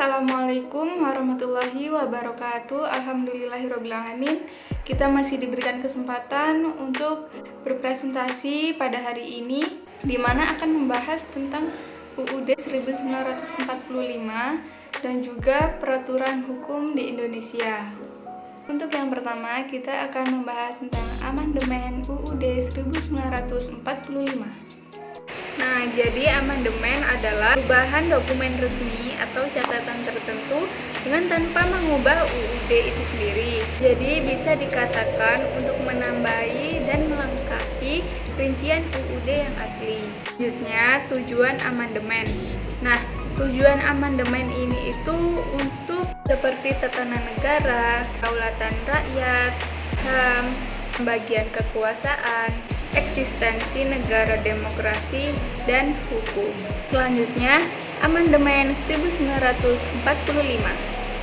Assalamualaikum warahmatullahi wabarakatuh. Alhamdulillahirrabbilalamin. Kita masih diberikan kesempatan untuk berpresentasi pada hari ini, di mana akan membahas tentang UUD 1945 dan juga peraturan hukum di Indonesia. Untuk yang pertama, kita akan membahas tentang amandemen UUD 1945. Nah, jadi amandemen adalah perubahan dokumen resmi atau catatan tertentu dengan tanpa mengubah UUD itu sendiri. Jadi bisa dikatakan untuk menambahi dan melengkapi rincian UUD yang asli. Selanjutnya, tujuan amandemen. Nah, tujuan amandemen ini itu untuk seperti tatanan negara, kedaulatan rakyat, HAM, pembagian kekuasaan, eksistensi negara demokrasi dan hukum. Selanjutnya, amandemen 1945.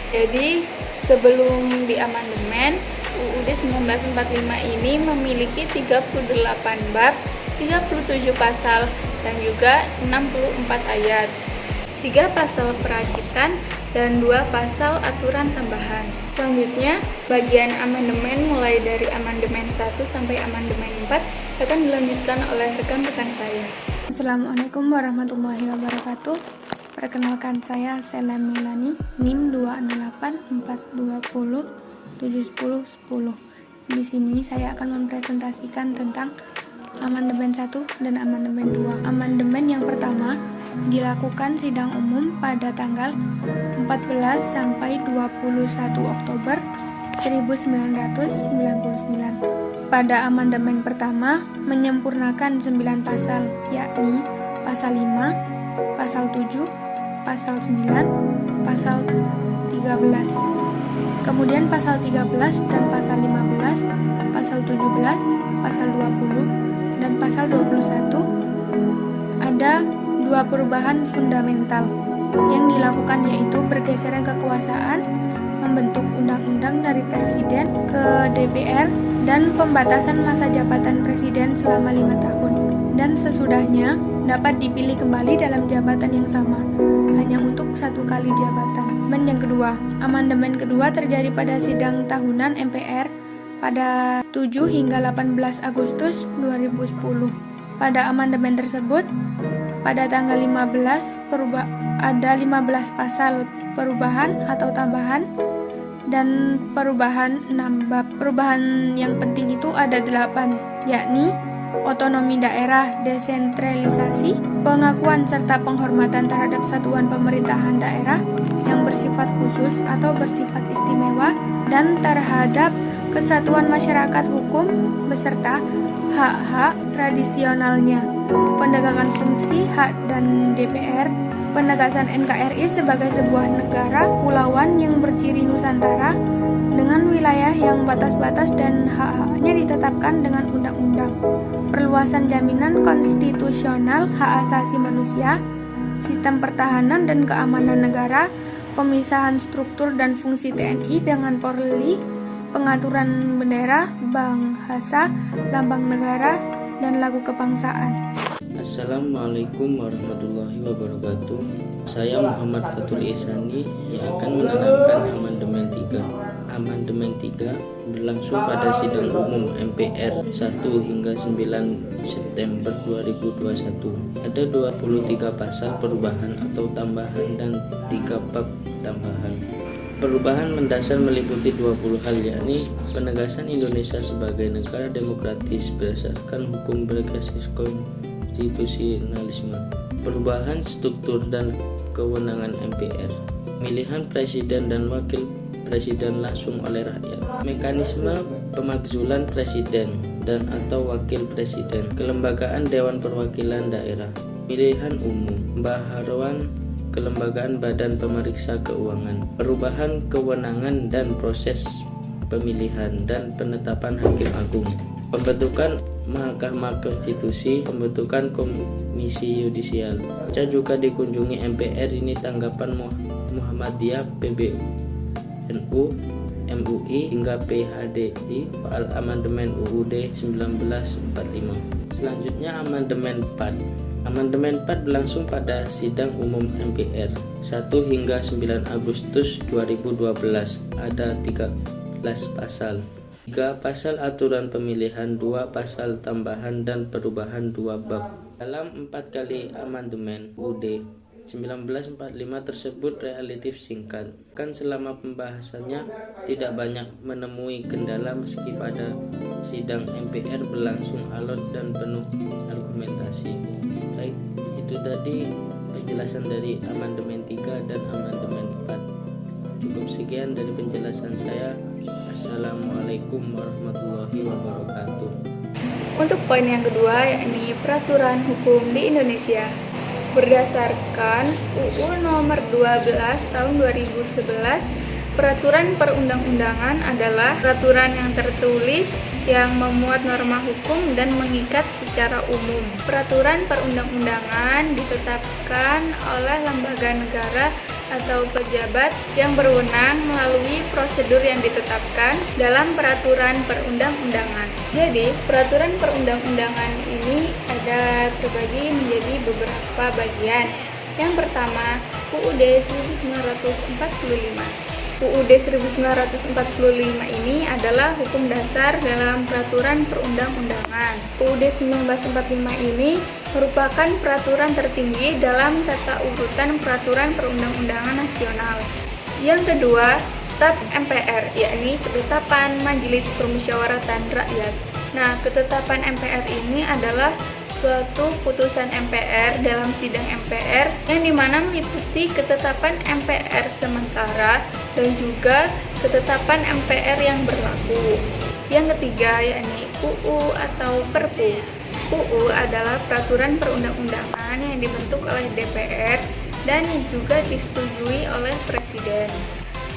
Jadi, sebelum diamandemen, UUD 1945 ini memiliki 38 bab, 37 pasal, dan juga 64 ayat, 3 pasal perakitan, dan 2 pasal aturan tambahan. Selanjutnya, bagian amandemen mulai dari amandemen 1 sampai amandemen 4 akan dilanjutkan oleh rekan-rekan saya. Assalamualaikum warahmatullahi wabarakatuh. Perkenalkan, saya Sela Milani, NIM 26842071010. Di sini saya akan mempresentasikan tentang amandemen 1 dan amandemen 2. Amandemen yang pertama dilakukan sidang umum pada tanggal 14 sampai 21 Oktober 1999. Pada amandemen pertama menyempurnakan 9 pasal, yakni pasal 5, pasal 7, pasal 9, pasal 13. Kemudian pasal 13 dan pasal 15, pasal 17, pasal 20, dan pasal 21 ada 2 perubahan fundamental yang dilakukan, yaitu pergeseran kekuasaan, membentuk undang-undang dari presiden ke DPR, dan pembatasan masa jabatan presiden selama 5 tahun, dan sesudahnya dapat dipilih kembali dalam jabatan yang sama, hanya untuk 1 kali jabatan. Dan yang kedua, amandemen kedua terjadi pada sidang tahunan MPR pada 7 hingga 18 Agustus 2010. Pada amandemen tersebut, pada tanggal 15 ada 15 pasal perubahan atau tambahan dan perubahan 6 bab. Perubahan yang penting itu ada 8, yakni otonomi daerah, desentralisasi, pengakuan serta penghormatan terhadap satuan pemerintahan daerah yang bersifat khusus atau bersifat istimewa, dan terhadap kesatuan masyarakat hukum beserta hak-hak tradisionalnya, penegakan fungsi hak dan DPR, penegasan NKRI sebagai sebuah negara kepulauan yang berciri Nusantara dengan wilayah yang batas-batas dan hak-haknya ditetapkan dengan undang-undang, perluasan jaminan konstitusional hak asasi manusia, sistem pertahanan dan keamanan negara, pemisahan struktur dan fungsi TNI dengan Polri, pengaturan bendera, bahasa, lambang negara, dan lagu kebangsaan. Assalamualaikum warahmatullahi wabarakatuh. Saya Muhammad Fatul Ihsani yang akan menerangkan amandemen 3. Amandemen 3 berlangsung pada sidang umum MPR 1 hingga 9 September 2021. Ada 23 pasal perubahan atau tambahan dan 3 bab tambahan. Perubahan mendasar meliputi 20 hal, yakni penegasan Indonesia sebagai negara demokratis berdasarkan hukum berbasis konstitusionalisme, perubahan struktur dan kewenangan MPR, pemilihan presiden dan wakil presiden langsung oleh rakyat, mekanisme pemakzulan presiden dan atau wakil presiden, kelembagaan Dewan Perwakilan Daerah, pemilihan umum, pembaharuan kelembagaan Badan Pemeriksa Keuangan, perubahan kewenangan dan proses pemilihan dan penetapan Hakim Agung, pembentukan Mahkamah Konstitusi, pembentukan Komisi Yudisial. Saya juga dikunjungi MPR ini tanggapan Muhammadiyah, PBNU, MUI hingga PHDI soal amandemen UUD 1945. Selanjutnya amandemen 4. Amandemen 4 berlangsung pada sidang umum MPR 1 hingga 9 Agustus 2012. Ada 13 pasal. 3 pasal aturan pemilihan, 2 pasal tambahan dan perubahan 2 bab. Dalam 4 kali amandemen UUD 1945 tersebut relatif singkat. Kan selama pembahasannya tidak banyak menemui kendala meski pada sidang MPR berlangsung alot dan penuh argumentasi. Baik, itu tadi penjelasan dari amandemen 3 dan amandemen 4. Cukup sekian dari penjelasan saya. Assalamualaikum warahmatullahi wabarakatuh. Untuk poin yang kedua, yakni peraturan hukum di Indonesia. Berdasarkan UU nomor 12 tahun 2011, peraturan perundang-undangan adalah peraturan yang tertulis yang memuat norma hukum dan mengikat secara umum. Peraturan perundang-undangan ditetapkan oleh lembaga negara atau pejabat yang berwenang melalui prosedur yang ditetapkan dalam peraturan perundang-undangan. Jadi, peraturan perundang-undangan ini ada terbagi menjadi beberapa bagian. Yang pertama, UUD 1945. UUD 1945 ini adalah hukum dasar dalam peraturan perundang-undangan. UUD 1945 ini merupakan peraturan tertinggi dalam tata urutan peraturan perundang-undangan nasional. Yang kedua, TAP MPR, yakni Ketetapan Majelis Permusyawaratan Rakyat. Nah, ketetapan MPR ini adalah suatu putusan MPR dalam sidang MPR yang dimana meliputi ketetapan MPR sementara dan juga ketetapan MPR yang berlaku. Yang ketiga, yakni UU atau Perpu. UU adalah peraturan perundang-undangan yang dibentuk oleh DPR dan juga disetujui oleh Presiden.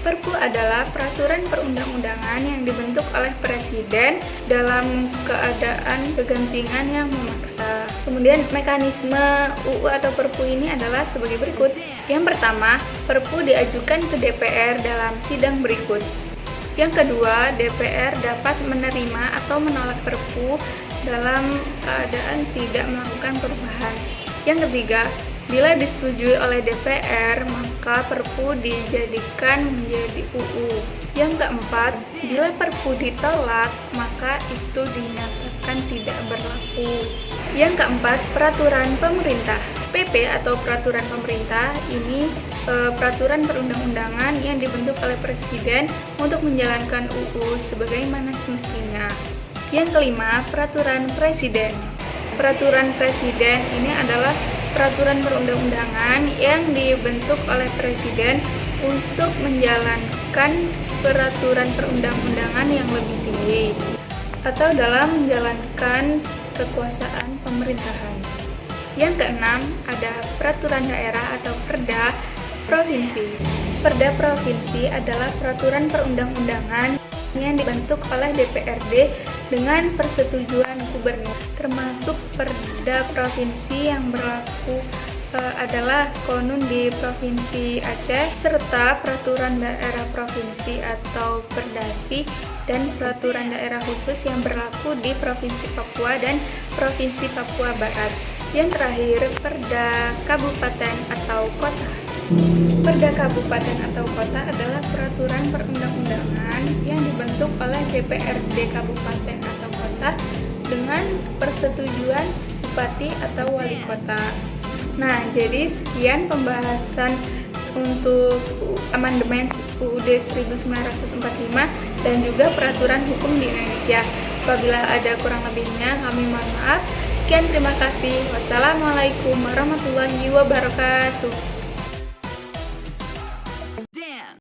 Perpu adalah peraturan perundang-undangan yang dibentuk oleh Presiden dalam keadaan kegentingan yang memaksa. Kemudian mekanisme UU atau Perpu ini adalah sebagai berikut. Yang pertama, Perpu diajukan ke DPR dalam sidang berikut. Yang kedua, DPR dapat menerima atau menolak Perpu dalam keadaan tidak melakukan perubahan. Yang ketiga, bila disetujui oleh DPR, maka Perpu dijadikan menjadi UU. Yang keempat, bila Perpu ditolak, maka itu dinyatakan tidak berlaku. Yang keempat, peraturan pemerintah. PP atau peraturan pemerintah ini peraturan perundang-undangan yang dibentuk oleh Presiden untuk menjalankan UU sebagaimana semestinya. Yang kelima, peraturan Presiden. Peraturan Presiden ini adalah peraturan perundang-undangan yang dibentuk oleh Presiden untuk menjalankan peraturan perundang-undangan yang lebih tinggi atau dalam menjalankan kekuasaan pemerintahan. Yang keenam, ada peraturan daerah atau Perda Provinsi. Perda Provinsi adalah peraturan perundang-undangan yang dibentuk oleh DPRD dengan persetujuan gubernur, termasuk Perda Provinsi yang berlaku adalah Konun di Provinsi Aceh, serta peraturan daerah provinsi atau Perdasi dan peraturan daerah khusus yang berlaku di Provinsi Papua dan Provinsi Papua Barat. Yang terakhir, Perda Kabupaten atau Kota. Perda Kabupaten atau Kota adalah peraturan perundang-undangan yang dibentuk oleh DPRD Kabupaten atau Kota dengan persetujuan Bupati atau Wali Kota. Nah, jadi sekian pembahasan untuk amandemen UUD 1945 dan juga peraturan hukum di Indonesia. Apabila ada kurang lebihnya, kami mohon maaf. Sekian, terima kasih. Wassalamualaikum warahmatullahi wabarakatuh.